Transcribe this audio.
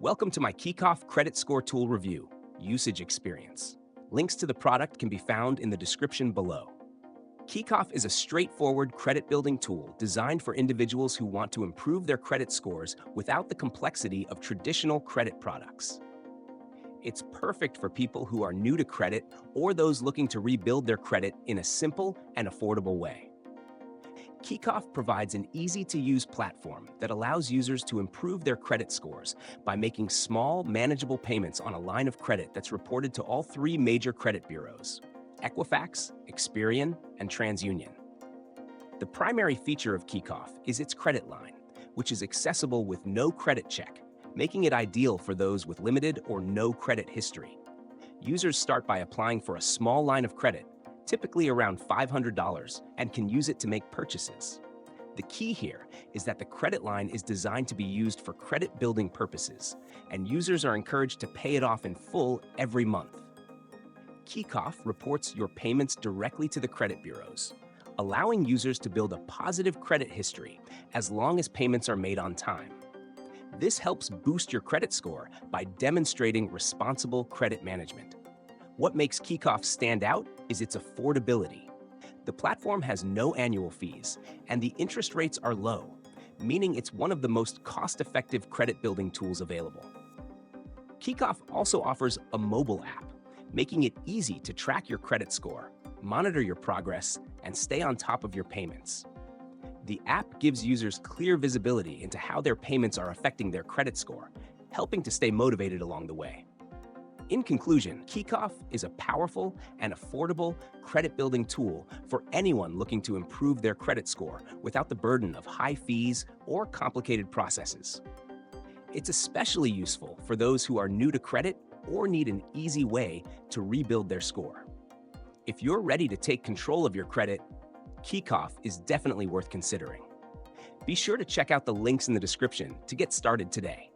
Welcome to my Kikoff Credit Score Tool Review, Usage Experience. Links to the product can be found in the description below. Kikoff is a straightforward credit-building tool designed for individuals who want to improve their credit scores without the complexity of traditional credit products. It's perfect for people who are new to credit or those looking to rebuild their credit in a simple and affordable way. Kikoff provides an easy-to-use platform that allows users to improve their credit scores by making small, manageable payments on a line of credit that's reported to all three major credit bureaus: Equifax, Experian, and TransUnion. The primary feature of Kikoff is its credit line, which is accessible with no credit check, making it ideal for those with limited or no credit history. Users start by applying for a small line of credit, typically around $500, and can use it to make purchases. The key here is that the credit line is designed to be used for credit-building purposes, and users are encouraged to pay it off in full every month. Kikoff reports your payments directly to the credit bureaus, allowing users to build a positive credit history as long as payments are made on time. This helps boost your credit score by demonstrating responsible credit management. What makes Kikoff stand out is its affordability. The platform has no annual fees, and the interest rates are low, meaning it's one of the most cost-effective credit-building tools available. Kikoff also offers a mobile app, making it easy to track your credit score, monitor your progress, and stay on top of your payments. The app gives users clear visibility into how their payments are affecting their credit score, helping to stay motivated along the way. In conclusion, Kikoff is a powerful and affordable credit-building tool for anyone looking to improve their credit score without the burden of high fees or complicated processes. It's especially useful for those who are new to credit or need an easy way to rebuild their score. If you're ready to take control of your credit, Kikoff is definitely worth considering. Be sure to check out the links in the description to get started today.